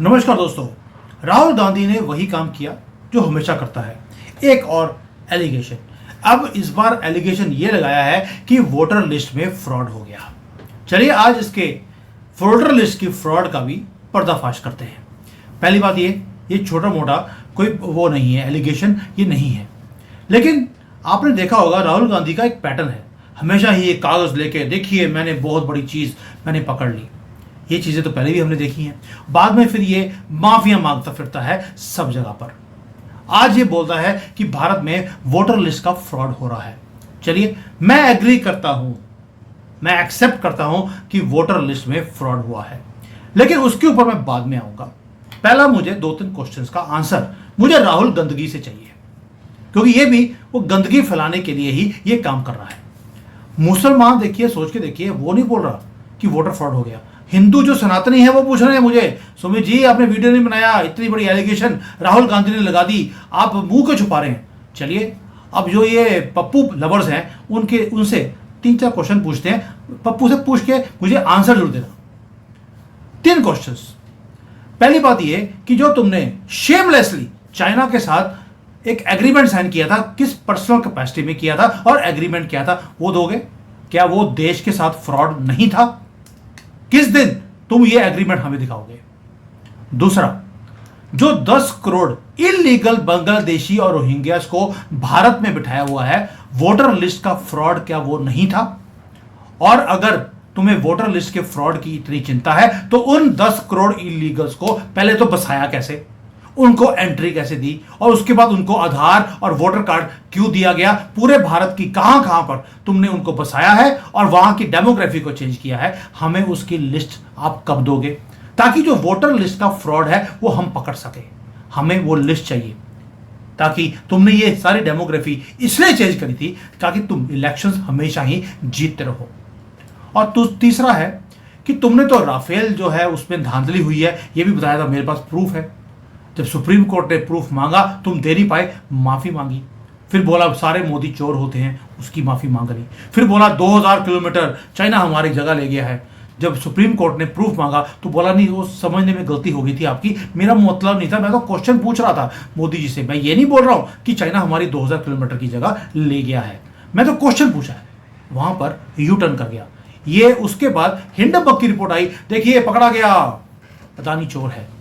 नमस्कार दोस्तों। राहुल गांधी ने वही काम किया जो हमेशा करता है, एक और एलिगेशन। अब इस बार एलिगेशन ये लगाया है कि वोटर लिस्ट में फ्रॉड हो गया। चलिए आज इसके वोटर लिस्ट की फ्रॉड का भी पर्दाफाश करते हैं। पहली बात ये छोटा मोटा कोई वो नहीं है, एलिगेशन ये नहीं है। लेकिन आपने देखा होगा राहुल गांधी का एक पैटर्न है, हमेशा ही एक कागज लेके देखिए मैंने बहुत बड़ी चीज मैंने पकड़ ली। ये चीजें तो पहले भी हमने देखी हैं। बाद में फिर ये माफिया मांगता फिरता है सब जगह पर। आज ये बोलता है कि भारत में वोटर लिस्ट का फ्रॉड हो रहा है। चलिए मैं एग्री करता हूं, मैं एक्सेप्ट करता हूं कि वोटर लिस्ट में फ्रॉड हुआ है, लेकिन उसके ऊपर मैं बाद में आऊंगा। पहला मुझे 2-3 क्वेश्चंस का आंसर मुझे राहुल गंदगी से चाहिए, क्योंकि ये भी वो गंदगी फैलाने के लिए ही ये काम कर रहा है। मुसलमान देखिए, सोच के देखिए, वो नहीं बोल रहा कि वोटर फ्रॉड हो गया। हिंदू जो सनातनी है वो पूछ रहे हैं मुझे, सुमित जी आपने वीडियो नहीं बनाया, इतनी बड़ी एलिगेशन राहुल गांधी ने लगा दी, आप मुंह क्यों छुपा रहे हैं। चलिए अब जो ये पप्पू लवर्स हैं उनसे 3-4 क्वेश्चन पूछते हैं। पप्पू से पूछ के मुझे आंसर जरूर देना। 3 क्वेश्चंस। पहली बात ये कि जो तुमने शेमलेसली चाइना के साथ एक एग्रीमेंट साइन किया था, किस पर्सनल कैपेसिटी में किया था और एग्रीमेंट किया था, वो दोगे? क्या वो देश के साथ फ्रॉड नहीं था? किस दिन तुम ये एग्रीमेंट हमें दिखाओगे? दूसरा, जो 10 करोड़ इलीगल बांग्लादेशी और रोहिंग्यास को भारत में बिठाया हुआ है, वोटर लिस्ट का फ्रॉड क्या वो नहीं था? और अगर तुम्हें वोटर लिस्ट के फ्रॉड की इतनी चिंता है तो उन 10 करोड़ इलीगल्स को पहले तो बसाया कैसे, उनको एंट्री कैसे दी, और उसके बाद उनको आधार और वोटर कार्ड क्यों दिया गया? पूरे भारत की कहां कहां पर तुमने उनको बसाया है और वहां की डेमोग्राफी को चेंज किया है? हमें उसकी लिस्ट आप कब दोगे, ताकि जो वोटर लिस्ट का फ्रॉड है वो हम पकड़ सके? हमें वो लिस्ट चाहिए, ताकि तुमने ये सारी डेमोग्राफी इसलिए चेंज करी थी ताकि तुम इलेक्शंस हमेशा ही जीतते रहो। और तीसरा है कि तुमने तो राफेल जो है उसमें धांधली हुई है ये भी बताया था, मेरे पास प्रूफ है। जब सुप्रीम कोर्ट ने प्रूफ मांगा तुम दे नहीं पाए, माफी मांगी। फिर बोला सारे मोदी चोर होते हैं, उसकी माफी मांग ली। फिर बोला 2000 किलोमीटर चाइना हमारी जगह ले गया है। जब सुप्रीम कोर्ट ने प्रूफ मांगा तो बोला नहीं, वो समझने में गलती हो गई थी आपकी, मेरा मतलब नहीं था, मैं तो क्वेश्चन पूछ रहा था मोदी जी से। मैं ये नहीं बोल रहा हूं कि चाइना हमारी 2000 किलोमीटर की जगह ले गया है, मैं तो क्वेश्चन पूछा है। वहां पर यू टर्न कर गया ये। उसके बाद हिंडनबर्ग की रिपोर्ट आई, देखिए पकड़ा गया, पता नहीं चोर है।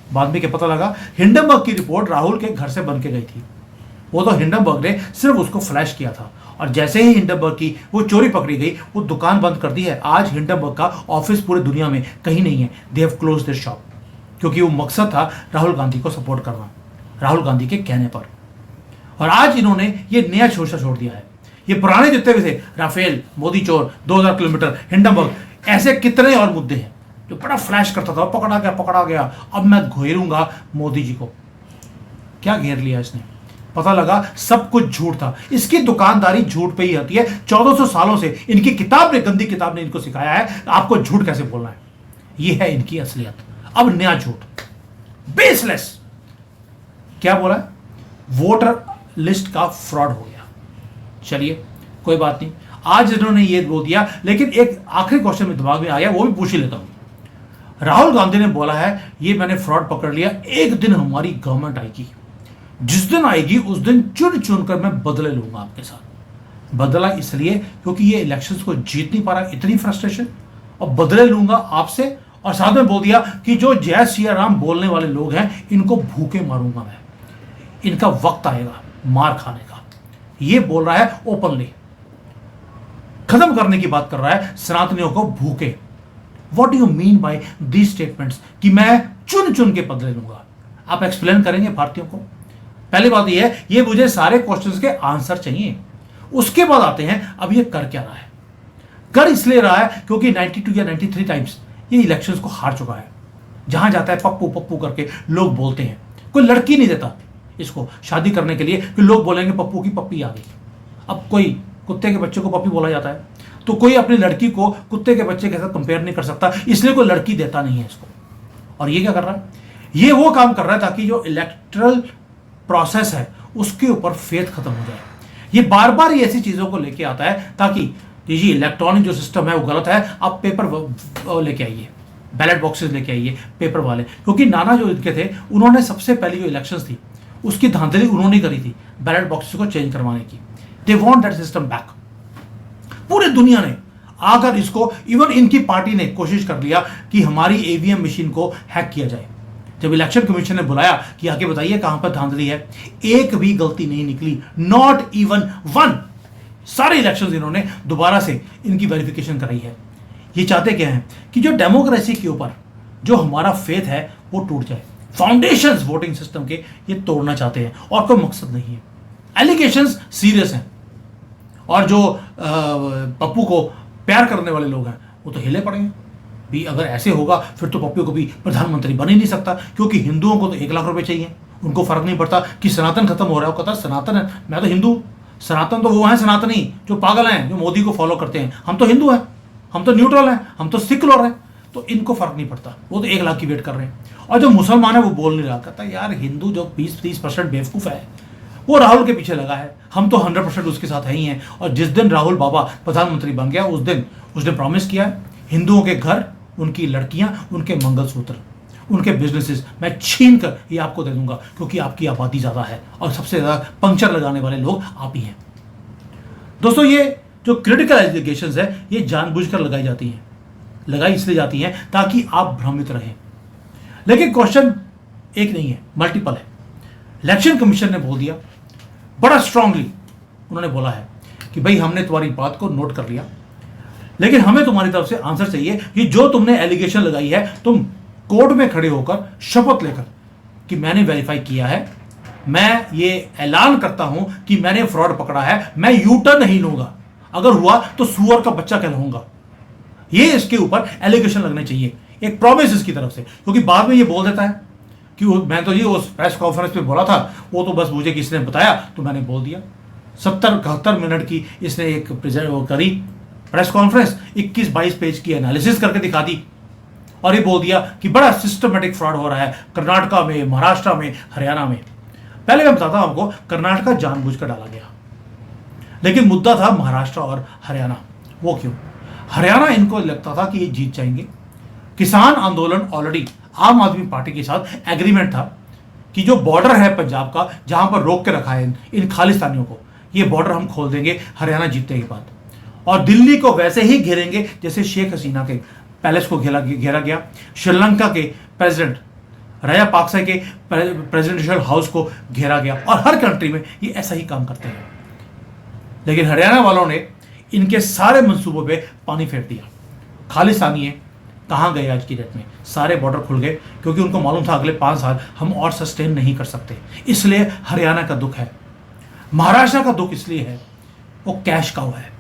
बाद में क्या पता लगा, हिंडनबर्ग की रिपोर्ट राहुल के घर से बन के गई थी। वो तो हिंडनबर्ग ने सिर्फ उसको फ्लैश किया था, और जैसे ही हिंडनबर्ग की वो चोरी पकड़ी गई वो दुकान बंद कर दी है। आज हिंडनबर्ग का ऑफिस पूरी दुनिया में कहीं नहीं है, they have close their shop, क्योंकि वो मकसद था राहुल गांधी को सपोर्ट करना, राहुल गांधी के कहने पर। और आज इन्होंने ये नया शोशा छोड़ दिया है। ये पुराने जितने भी थे, राफेल, मोदी चोर, 2000 किलोमीटर, हिंडनबर्ग, ऐसे कितने और मुद्दे हैं जो बड़ा फ्लैश करता था, पकड़ा गया, अब मैं घेरूंगा मोदी जी को। क्या घेर लिया इसने? पता लगा सब कुछ झूठ था। इसकी दुकानदारी झूठ पे ही होती है। 1400 सालों से इनकी किताब ने, गंदी किताब ने इनको सिखाया है आपको झूठ कैसे बोलना है। ये है इनकी असलियत। अब नया झूठ, बेसलेस। क्या बोला? वोटर लिस्ट का फ्रॉड हो गया। चलिए कोई बात नहीं, आज इन्होंने ये बोल दिया। लेकिन एक आखिरी क्वेश्चन में दिमाग में आया, वो भी पूछ ही लेता हूं। राहुल गांधी ने बोला है ये मैंने फ्रॉड पकड़ लिया, एक दिन हमारी गवर्नमेंट आएगी, जिस दिन आएगी उस दिन चुन चुन कर मैं बदले लूंगा आपके साथ। बदला इसलिए क्योंकि ये इलेक्शंस को जीत नहीं पा रहा, इतनी फ्रस्ट्रेशन, और बदले लूंगा आपसे। और साथ में बोल दिया कि जो जय सिया राम बोलने वाले लोग हैं इनको भूखे मारूंगा मैं, इनका वक्त आएगा मार खाने का। ये बोल रहा है ओपनली, खत्म करने की बात कर रहा है सनातनियों को भूखे। What do you mean by these statements कि मैं चुन चुन के बदले लूंगा? आप एक्सप्लेन करेंगे भारतीयों को? पहली बात यह है, ये मुझे सारे क्वेश्चंस के आंसर चाहिए। उसके बाद आते हैं अब ये कर क्या रहा है। कर इसलिए रहा है क्योंकि 92 या 93 टाइम्स ये इलेक्शंस को हार चुका है। जहां जाता है पप्पू पप्पू करके लोग बोलते हैं। कोई लड़की नहीं देता इसको शादी करने के लिए कि लोग बोलेंगे पप्पू की पप्पी आ गई। अब कोई कुत्ते के बच्चे को पप्पी बोला जाता है, तो कोई अपनी लड़की को कुत्ते के बच्चे के साथ कंपेयर नहीं कर सकता, इसलिए कोई लड़की देता नहीं है इसको। और ये क्या कर रहा है? ये वो काम कर रहा है ताकि जो इलेक्टरल प्रोसेस है उसके ऊपर फेथ खत्म हो जाए। ये बार बार ये ऐसी चीजों को लेके आता है ताकि जी इलेक्ट्रॉनिक जो सिस्टम है वो गलत है, आप पेपर लेके आइए। बैलेट बॉक्सेस लेके आइए पेपर वाले, क्योंकि नाना जो इनके थे उन्होंने सबसे पहली जो इलेक्शंस थी उसकी धांधली उन्होंने करी थी बैलेट बॉक्सेस को चेंज करवाने की। They want that system back. पूरी दुनिया ने आकर इसको, इवन इनकी पार्टी ने कोशिश कर लिया कि हमारी ईवीएम मशीन को हैक किया जाए। जब इलेक्शन कमीशन ने बुलाया कि आगे बताइए कहां पर धांधली है, एक भी गलती नहीं निकली, नॉट इवन वन। सारे इलेक्शंस इन्होंने दोबारा से इनकी वेरिफिकेशन कराई है। ये चाहते क्या हैं कि जो डेमोक्रेसी के ऊपर जो हमारा फेथ है वो टूट जाए, फाउंडेशंस वोटिंग सिस्टम के ये तोड़ना चाहते हैं और कोई मकसद नहीं है। एलिगेशंस सीरियस हैं और जो पप्पू को प्यार करने वाले लोग हैं वो तो हिले पड़े हैं भी। अगर ऐसे होगा फिर तो पप्पू को भी प्रधानमंत्री बन ही नहीं सकता, क्योंकि हिंदुओं को तो 1 लाख रुपए चाहिए, उनको फर्क नहीं पड़ता कि सनातन खत्म हो रहा है। वो कहता है सनातन है, मैं तो हिंदू। सनातन तो वो हैं सनातनी जो पागल हैं, जो मोदी को फॉलो करते हैं। हम तो हिंदू हैं, हम तो न्यूट्रल हैं, हम तो सिकुलर हैं, तो इनको फर्क नहीं पड़ता। वो तो 1 लाख की वेट कर रहे हैं। और जो मुसलमान है वो बोल नहीं रहा, कहता है यार हिंदू जो 20-30% बेवकूफ है वो राहुल के पीछे लगा है, हम तो 100% उसके साथ है ही हैं। और जिस दिन राहुल बाबा प्रधानमंत्री बन गया उस दिन उसने प्रॉमिस किया है हिंदुओं के घर, उनकी लड़कियां, उनके मंगलसूत्र, उनके बिजनेसेस मैं छीन कर ये आपको दे दूंगा, क्योंकि आपकी आबादी ज्यादा है और सबसे ज्यादा पंक्चर लगाने वाले लोग आप ही हैं। दोस्तों ये जो क्रिटिकल एलिगेशंस है ये जानबूझकर लगाई जाती हैं, लगाई इसलिए जाती हैं ताकि आप भ्रमित रहें। लेकिन क्वेश्चन एक नहीं है, मल्टीपल है। इलेक्शन कमीशन ने बोल दिया बड़ा स्ट्रांगली, उन्होंने बोला है कि भाई हमने तुम्हारी बात को नोट कर लिया, लेकिन हमें तुम्हारी तरफ से आंसर चाहिए कि जो तुमने एलिगेशन लगाई है तुम कोर्ट में खड़े होकर शपथ लेकर कि मैंने वेरीफाई किया है, मैं ये ऐलान करता हूं कि मैंने फ्रॉड पकड़ा है, मैं यूटर्न नहीं लूंगा, अगर हुआ तो सुअर का बच्चा कहलाऊंगा। ये इसके ऊपर एलिगेशन लगने चाहिए, एक प्रॉमिस इसकी तरफ से। क्योंकि बाद में ये बोल देता है कि मैं तो ये उस प्रेस कॉन्फ्रेंस में बोला था, वो तो बस मुझे किसी ने बताया तो मैंने बोल दिया। 70-71 मिनट की इसने एक वो करी प्रेस कॉन्फ्रेंस, 21-22 पेज की एनालिसिस करके दिखा दी और ये बोल दिया कि बड़ा सिस्टमेटिक फ्रॉड हो रहा है कर्नाटका में, महाराष्ट्र में, हरियाणा में। पहले मैं बताता हूं आपको, कर्नाटका जानबूझकर डाला गया, लेकिन मुद्दा था महाराष्ट्र और हरियाणा। वो क्यों? हरियाणा इनको लगता था कि ये जीत जाएंगे। किसान आंदोलन ऑलरेडी आम आदमी पार्टी के साथ एग्रीमेंट था कि जो बॉर्डर है पंजाब का, जहां पर रोक के रखा है इन खालिस्तानियों को, ये बॉर्डर हम खोल देंगे हरियाणा जीतने के बाद, और दिल्ली को वैसे ही घेरेंगे जैसे शेख हसीना के पैलेस को घेरा गया, श्रीलंका के प्रेसिडेंट राजापाक्सा के प्रेसिडेंशियल हाउस को घेरा गया, और हर कंट्री में ये ऐसा ही काम करते हैं। लेकिन हरियाणा वालों ने इनके सारे मंसूबों पे पानी फेर दिया। खालिस्तानी कहाँ गए आज की डेट में? सारे बॉर्डर खुल गए, क्योंकि उनको मालूम था अगले 5 साल हम और सस्टेन नहीं कर सकते। इसलिए हरियाणा का दुख है। महाराष्ट्र का दुख इसलिए है वो कैश काउ है।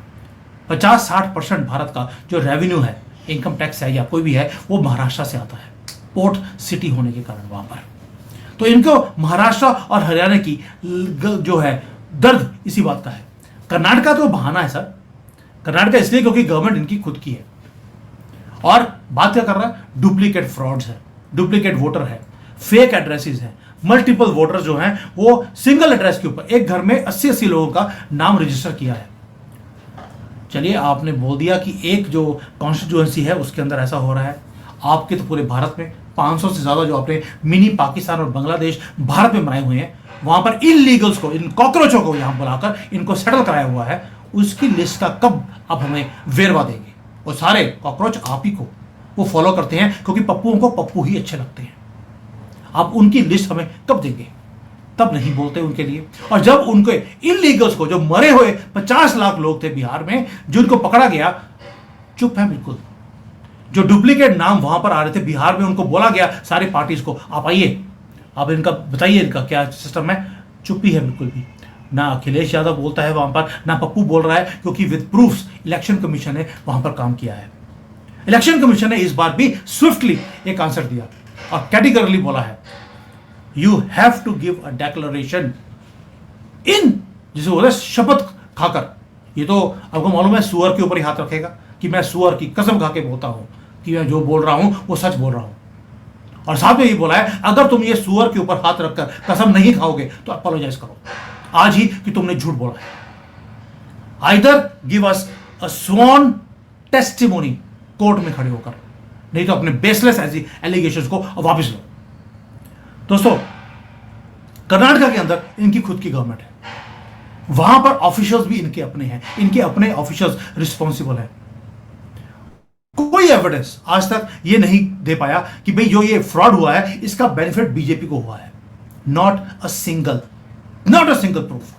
50-60% भारत का जो रेवेन्यू है, इनकम टैक्स है या कोई भी है, वो महाराष्ट्र से आता है, पोर्ट सिटी होने के कारण वहां पर। तो इनको महाराष्ट्र और हरियाणा की जो है दर्द इसी बात का है। कर्नाटका तो बहाना है सर, कर्नाटका इसलिए क्योंकि गवर्नमेंट इनकी खुद की है। और बात क्या कर रहा है? डुप्लीकेट फ्रॉड्स है, डुप्लीकेट वोटर है, फेक एड्रेसेस है, मल्टीपल वोटर्स जो हैं वो सिंगल एड्रेस के ऊपर एक घर में 80-80 लोगों का नाम रजिस्टर किया है। चलिए आपने बोल दिया कि एक जो कॉन्स्टिट्यूएंसी है उसके अंदर ऐसा हो रहा है, आपके तो पूरे भारत में 500 से ज्यादा जो आपने मिनी पाकिस्तान और बांग्लादेश भारत में बनाए हुए हैं, वहां पर इलीगल्स को, इन कॉकरोचों को यहां बुलाकर इनको सेटल कराया हुआ है, उसकी लिस्ट का कब आप हमें वेरवा देंगे? और सारे कॉकरोच आप ही को वो फॉलो करते हैं, क्योंकि पप्पुओं को पप्पू ही अच्छे लगते हैं। आप उनकी लिस्ट हमें कब देंगे? तब नहीं बोलते उनके लिए। और जब उनके इलीगल्स को, जो मरे हुए 50 लाख लोग थे बिहार में, जिनको पकड़ा गया, चुप है बिल्कुल। जो डुप्लीकेट नाम वहां पर आ रहे थे बिहार में, उनको बोला गया सारी पार्टीज को आप आइए, आप इनका बताइए इनका क्या सिस्टम है, चुप्पी है बिल्कुल भी। ना अखिलेश यादव बोलता है वहां पर, ना पप्पू बोल रहा है, क्योंकि विद प्रूफ्स इलेक्शन कमीशन ने वहां पर काम किया है। इलेक्शन कमीशन ने इस बार भी स्विफ्टली एक आंसर दिया और कैटेगरली बोला है, you have to give a declaration in, जिसे बोले शपथ खाकर। ये तो आपको मालूम है सुअर के ऊपर ही हाथ रखेगा कि मैं सुअर की कसम खा के बोलता हूं कि मैं जो बोल रहा हूं वो सच बोल रहा हूं। और साथ में ये बोला है, अगर तुम ये सुअर के ऊपर हाथ रखकर कसम नहीं खाओगे तो अपोलोजाइज करो आज ही कि तुमने झूठ बोला है। आइदर गिव अस अ स्वॉन टेस्टिमोनी, कोर्ट में खड़े होकर, नहीं तो अपने बेसलेस ऐसी एलिगेशंस को वापस लो। दोस्तों, कर्नाटका के अंदर इनकी खुद की गवर्नमेंट है, वहां पर ऑफिशियल्स भी इनके अपने हैं, इनके अपने ऑफिशियल्स रिस्पॉन्सिबल हैं। कोई एविडेंस आज तक ये नहीं दे पाया कि भाई जो ये फ्रॉड हुआ है इसका बेनिफिट बीजेपी को हुआ है। Not a single proof.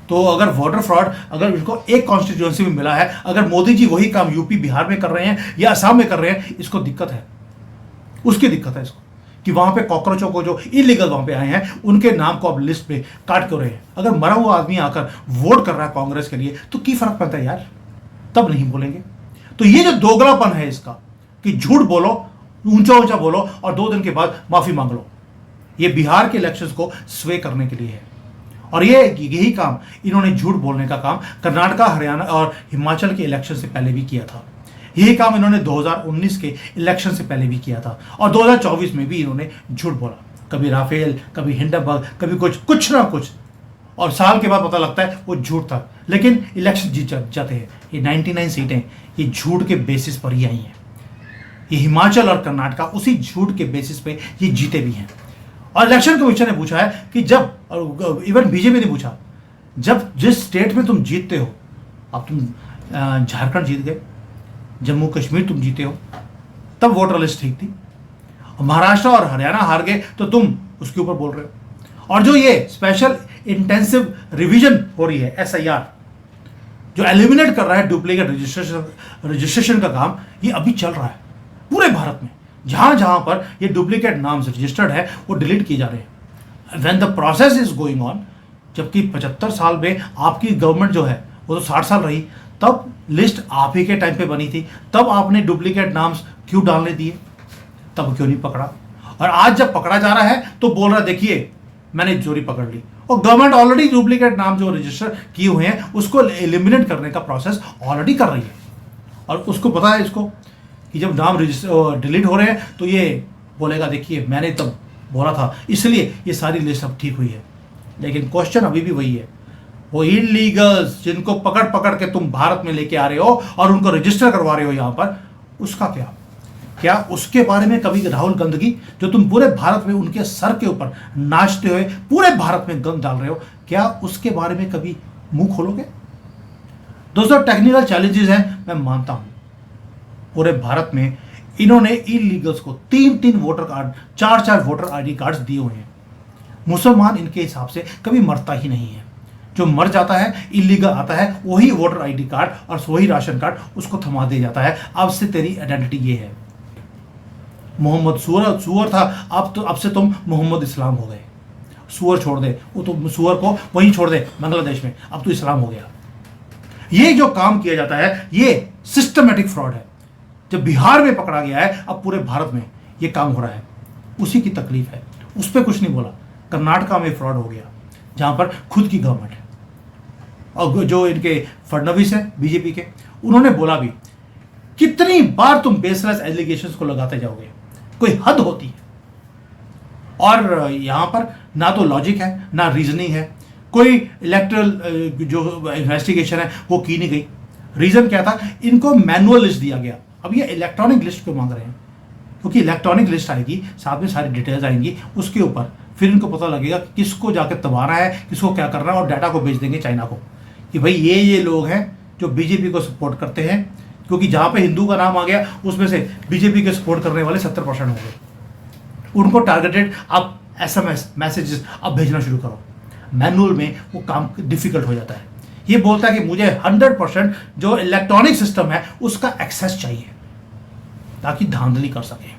तो अगर वोटर फ्रॉड अगर इनको एक कॉन्स्टिट्यूएंसी में मिला है, अगर मोदी जी वही काम यूपी बिहार में कर रहे हैं या असम में कर रहे हैं, इसको दिक्कत है, उसकी दिक्कत है इसको, कि वहां पे कॉकरोचों को जो इलीगल वहां पे आए हैं उनके नाम को अब लिस्ट पे काट क्यों रहे हैं। अगर मरा हुआ आदमी आकर वोट कर रहा है कांग्रेस के लिए तो की फर्क पड़ता है यार, तब नहीं बोलेंगे। तो ये जो दोगलापन है इसका, कि झूठ बोलो, ऊंचा ऊंचा बोलो और 2 दिन के बाद माफी मांग लो, ये बिहार के इलेक्शंस को स्वे करने के लिए है। और ये यही काम इन्होंने झूठ बोलने का काम कर्नाटका, हरियाणा और हिमाचल के इलेक्शन से पहले भी किया था। यही काम इन्होंने 2019 के इलेक्शन से पहले भी किया था और 2024 में भी इन्होंने झूठ बोला, कभी राफेल, कभी हिंडनबर्ग, कभी कुछ ना कुछ, और साल के बाद पता लगता है वो झूठ था, लेकिन इलेक्शन जीत जाते हैं। ये 99 सीटें ये झूठ के बेसिस पर ही आई हैं। ये हिमाचल और कर्नाटका उसी झूठ के बेसिस पे ये जीते भी हैं। और इलेक्शन कमीशन ने पूछा है कि जब, इवन बीजेपी ने पूछा, जब जिस स्टेट में तुम जीतते हो, अब तुम झारखंड जीत गए, जम्मू कश्मीर तुम जीते हो, तब वोटर लिस्ट ठीक थी, महाराष्ट्र और हरियाणा हार गए तो तुम उसके ऊपर बोल रहे हो। और जो ये स्पेशल इंटेंसिव रिवीजन हो रही है, SIR, जो एलिमिनेट कर रहा है डुप्लीकेट रजिस्ट्रेशन का काम, ये अभी चल रहा है पूरे भारत में। जहां जहां पर ये डुप्लीकेट नाम्स रजिस्टर्ड है वो डिलीट किए जा रहे हैं। When the process is going on, जबकि 75 साल में आपकी गवर्नमेंट जो है वो तो 60 साल रही, तब लिस्ट आप ही के टाइम पे बनी थी, तब आपने डुप्लीकेट नाम्स क्यों डालने दिए, तब क्यों नहीं पकड़ा। और आज जब पकड़ा जा रहा है तो बोल रहा है देखिए मैंने चोरी पकड़ ली, और गवर्नमेंट ऑलरेडी डुप्लीकेट नाम जो रजिस्टर किए हुए हैं उसको एलिमिनेट करने का प्रोसेस ऑलरेडी कर रही है। और उसको पता है इसको कि जब नाम डिलीट हो रहे हैं तो ये बोलेगा देखिए मैंने तब बोला था, इसलिए ये सारी लिस्ट अब ठीक हुई है। लेकिन क्वेश्चन अभी भी वही है, वो इलीगल्स जिनको पकड़ पकड़ के तुम भारत में लेके आ रहे हो और उनको रजिस्टर करवा रहे हो यहाँ पर, उसका क्या उसके बारे में कभी राहुल गांधी, जो तुम पूरे भारत में उनके सर के ऊपर नाचते हुए पूरे भारत में गंद डाल रहे हो, क्या उसके बारे में कभी मुंह खोलोगे? दोस्तों, टेक्निकल चैलेंजेस हैं, मैं मानता हूं। पूरे भारत में इन्होंने इलीगल्स को 3-3 voter card, 4-4 voter ID cards दिए हुए हैं। मुसलमान इनके हिसाब से कभी मरता ही नहीं है, जो मर जाता है इलीगल आता है वही वोटर ID कार्ड और वही राशन कार्ड उसको थमा दिया जाता है, अब से तेरी आइडेंटिटी ये है। मोहम्मद सुअर था, अब से तुम मोहम्मद इस्लाम हो गए। सुअर छोड़ दे, वो तो सुअर को वहीं छोड़ दे बांग्लादेश में, अब तो इस्लाम हो गया। ये जो काम किया जाता है ये सिस्टमेटिक फ्रॉड है। जब बिहार में पकड़ा गया है, अब पूरे भारत में ये काम हो रहा है, उसी की तकलीफ है, उस पर कुछ नहीं बोला। कर्नाटका में फ्रॉड हो गया जहां पर खुद की गवर्नमेंट है, और जो इनके फडणवीस है बीजेपी के, उन्होंने बोला भी, कितनी बार तुम बेसलेस एलिगेशंस को लगाते जाओगे, कोई हद होती है। और यहां पर ना तो लॉजिक है ना रीजनिंग है, कोई इलेक्ट्रल जो इन्वेस्टिगेशन है वो की नहीं गई। रीजन क्या था, इनको मैनुअल लिस्ट दिया गया, अब ये इलेक्ट्रॉनिक लिस्ट पे मांग रहे हैं, क्योंकि इलेक्ट्रॉनिक लिस्ट आएगी, साथ में सारी डिटेल्स आएंगी, उसके ऊपर फिर इनको पता लगेगा किसको जाकर दबाना है, किसको क्या करना है, और डाटा को भेज देंगे चाइना को कि भाई ये लोग हैं जो बीजेपी को सपोर्ट करते हैं। क्योंकि जहां पे हिंदू का नाम आ गया उसमें से बीजेपी के सपोर्ट करने वाले 70% हो गए, उनको टारगेटेड आप SMS मैसेजेस अब भेजना शुरू करो। मैनुअल में वो काम डिफिकल्ट हो जाता है। ये बोलता है कि मुझे 100% जो इलेक्ट्रॉनिक सिस्टम है उसका एक्सेस चाहिए ताकि धांधली कर सके।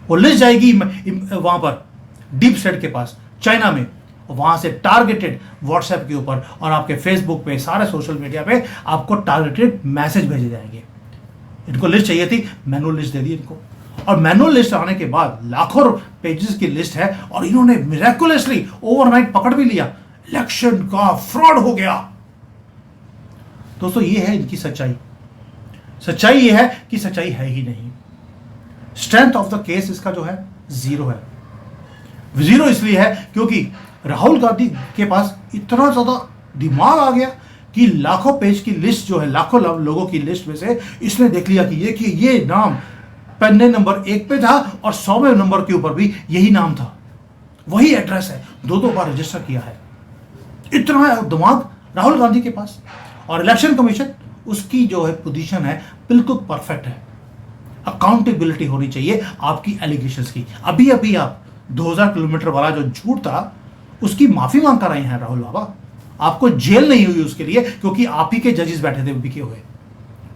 वो लिस्ट जाएगी वहां पर डीप स्टेट के पास चाइना में, वहां से टारगेटेड व्हाट्सएप के ऊपर और आपके फेसबुक पे, सारे सोशल मीडिया पे आपको टारगेटेड मैसेज भेजे जाएंगे। इनको लिस्ट चाहिए थी, मैनुअल लिस्ट दे दी इनको, और मैनुअल लिस्ट आने के बाद लाखों पेजेस की लिस्ट है, और इन्होंने मिरेकुलसली ओवरनाइट पकड़ भी लिया, इलेक्शन का फ्रॉड हो गया। दोस्तों, ये है इनकी सच्चाई। सच्चाई ये है कि सच्चाई है ही नहीं। स्ट्रेंथ ऑफ द केस इसका जो है 0 है। 0 इसलिए है क्योंकि राहुल गांधी के पास इतना ज्यादा दिमाग आ गया कि लाखों पेज की लिस्ट जो है, लाखों लोगों की लिस्ट में से इसने देख लिया कि ये नाम पन्ने नंबर 1 पे था और 100वें नंबर के ऊपर भी यही नाम था, वही एड्रेस है, दो बार रजिस्टर किया है। इतना दिमाग राहुल गांधी के पास। और इलेक्शन कमीशन, उसकी जो है पोजीशन है बिल्कुल परफेक्ट है। अकाउंटेबिलिटी होनी चाहिए आपकी एलिगेशंस की। अभी अभी आप 2000 किलोमीटर वाला जो झूठ था उसकी माफी मांग कर रहे हैं राहुल बाबा। आपको जेल नहीं हुई उसके लिए, क्योंकि आप ही के जजेस बैठे थे बिके हुए,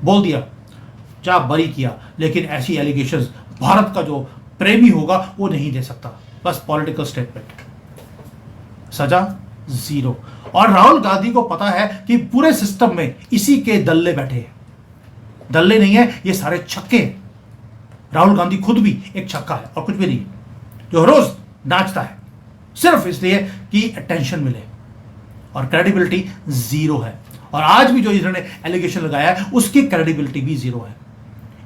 बोल दिया जा बरी किया। लेकिन ऐसी एलिगेशंस भारत का जो प्रेमी होगा वो नहीं दे सकता। बस पॉलिटिकल स्टेटमेंट, सजा जीरो। और राहुल गांधी को पता है कि पूरे सिस्टम में इसी के दल्ले बैठे हैं। दल्ले नहीं है, ये सारे छक्के हैं। राहुल गांधी खुद भी एक छक्का है और कुछ भी नहीं, जो रोज नाचता है सिर्फ इसलिए कि अटेंशन मिले। और क्रेडिबिलिटी जीरो है। और आज भी जो इन्होंने एलिगेशन लगाया है उसकी क्रेडिबिलिटी भी जीरो है।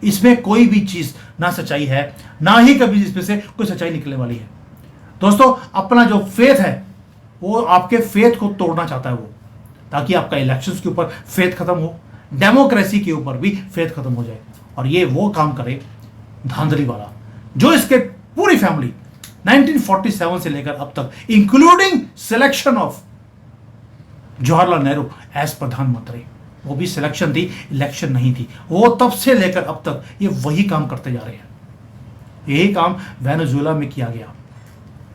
इसमें कोई भी चीज ना सच्चाई है, ना ही कभी इसमें से कोई सच्चाई निकलने वाली है। दोस्तों, अपना जो फेथ है वो आपके फेथ को तोड़ना चाहता है वो, ताकि आपका इलेक्शंस के ऊपर फेथ खत्म हो, डेमोक्रेसी के ऊपर भी फेथ खत्म हो जाए। और ये वो काम करे धांधली वाला, जो इसके पूरी फैमिली 1947 से लेकर अब तक, including selection of Jawaharlal Nehru as प्रधानमंत्री, वो भी सिलेक्शन थी, इलेक्शन नहीं थी, वो तब से लेकर अब तक ये वही काम करते जा रहे हैं। यही काम वेनेजुएला में किया गया,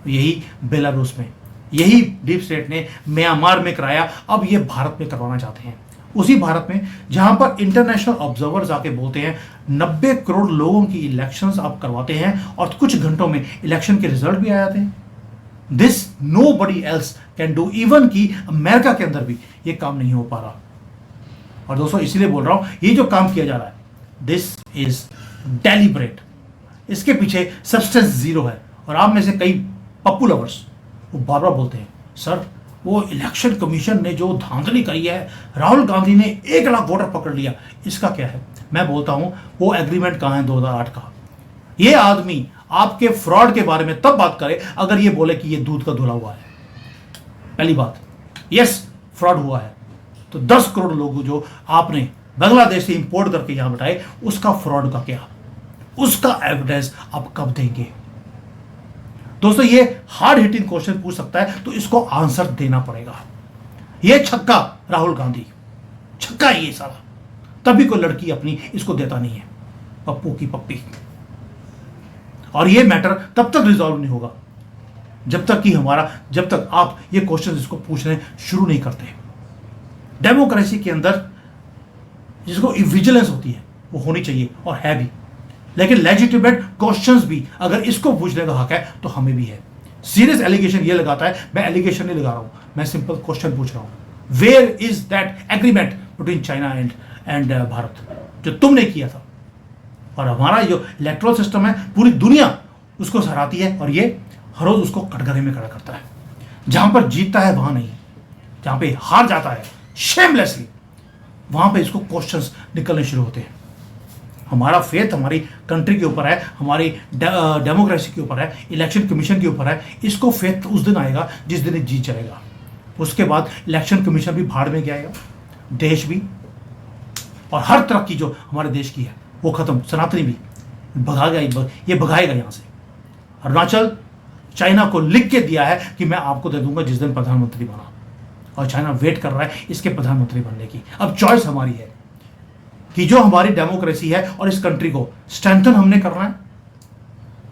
यही बेलारूस में, यही डीप स्टेट ने म्यांमार में कराया, अब ये भारत में करवाना चाहते हैं। उसी भारत में जहां पर इंटरनेशनल ऑब्जर्वर्स आके बोलते हैं 90 करोड़ लोगों की इलेक्शंस आप करवाते हैं और कुछ घंटों में इलेक्शन के रिजल्ट भी आ जाते हैं। This nobody else can do, even कि अमेरिका के अंदर भी ये काम नहीं हो पा रहा। और दोस्तों, इसीलिए बोल रहा हूं, ये जो काम किया जा रहा है दिस इज डेलिब्रेट, इसके पीछे सब्सटेंस जीरो है। और आप में से कई पप्पू लवर्स वो बार बार बोलते हैं, सर वो इलेक्शन कमीशन ने जो धांधली करी है, राहुल गांधी ने 1 लाख वोटर पकड़ लिया, इसका क्या है? मैं बोलता हूं वो एग्रीमेंट कहां है 2008 का। ये आदमी आपके फ्रॉड के बारे में तब बात करे अगर ये बोले कि ये दूध का धुला हुआ है। पहली बात, यस फ्रॉड हुआ है, तो 10 करोड़ लोग जो आपने बांग्लादेश से इंपोर्ट करके यहां बैठाए, उसका फ्रॉड का क्या, उसका एविडेंस आप कब देंगे? दोस्तों, ये हार्ड हिटिंग क्वेश्चन पूछ सकता है, तो इसको आंसर देना पड़ेगा। ये छक्का राहुल गांधी, छक्का है ये साला, तभी कोई लड़की अपनी इसको देता नहीं है, पप्पू की पप्पी। और ये मैटर तब तक रिजॉल्व नहीं होगा जब तक आप ये क्वेश्चन इसको पूछने शुरू नहीं करते। डेमोक्रेसी के अंदर जिसको विजिलेंस होती है वो होनी चाहिए और है भी, लेकिन लेजिटिमेट क्वेश्चंस भी अगर इसको पूछने का हक है तो हमें भी है। सीरियस एलिगेशन ये लगाता है, मैं एलिगेशन नहीं लगा रहा हूं, मैं सिंपल क्वेश्चन पूछ रहा हूं। Where is that agreement between China and Bharat जो तुमने किया था? और हमारा जो इलेक्ट्रल सिस्टम है पूरी दुनिया उसको सराहती है और ये हर रोज उसको कटघरे में खड़ा करता है। जहां पर जीतता है वहां नहीं, जहां पे हार जाता है शेमलेसली, वहां पे इसको क्वेश्चंस निकलने शुरू होते हैं। हमारा फेथ हमारी कंट्री के ऊपर है, हमारी डेमोक्रेसी के ऊपर है, इलेक्शन कमीशन के ऊपर है। इसको फेथ उस दिन आएगा जिस दिन ये जीत जाएगा। उसके बाद इलेक्शन कमीशन भी भाड़ में जाएगा, देश भी, और हर तरक्की जो हमारे देश की है वो खत्म। सनातनी भी भगाएगा, ये भगाएगा यहाँ से। अरुणाचल चाइना को लिख के दिया है कि मैं आपको दे दूंगा जिस दिन प्रधानमंत्री बना, और चाइना वेट कर रहा है इसके प्रधानमंत्री बनने की। अब चॉइस हमारी है कि जो हमारी डेमोक्रेसी है और इस कंट्री को स्ट्रेंथन हमने करना है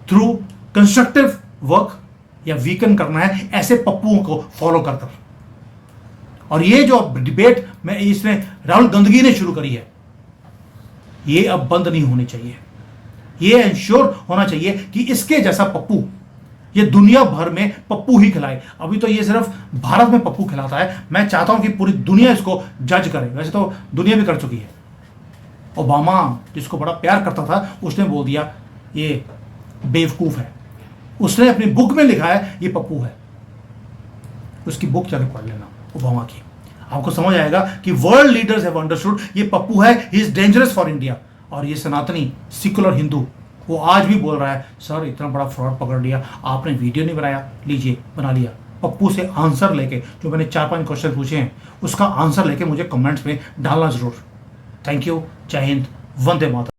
थ्रू कंस्ट्रक्टिव वर्क, या वीकन करना है ऐसे पप्पुओं को फॉलो कर कर। और ये जो डिबेट में इसमें राहुल गंदगी ने शुरू करी है, ये अब बंद नहीं होनी चाहिए। ये इंश्योर होना चाहिए कि इसके जैसा पप्पू ये दुनिया भर में पप्पू ही खिलाए। अभी तो ये सिर्फ भारत में पप्पू खिलाता है, मैं चाहता हूं कि पूरी दुनिया इसको जज करे। वैसे तो दुनिया भी कर चुकी है। ओबामा जिसको बड़ा प्यार करता था उसने बोल दिया ये बेवकूफ है, उसने अपनी बुक में लिखा है ये पप्पू है। उसकी बुक जाके पढ़ लेना ओबामा की, आपको समझ आएगा कि वर्ल्ड लीडर्स हैव अंडरस्टूड ये पप्पू है, he is dangerous for India. और ये सनातनी सेकुलर हिंदू वो आज भी बोल रहा है सर इतना बड़ा फ्रॉड पकड़ लिया, आपने वीडियो नहीं बनाया, लीजिए बना लिया। पप्पू से आंसर लेके, जो मैंने 4-5 क्वेश्चन पूछे हैं उसका आंसर लेके मुझे कमेंट्स में डालना जरूर। थैंक यू, जय हिंद, वंदे मातरम।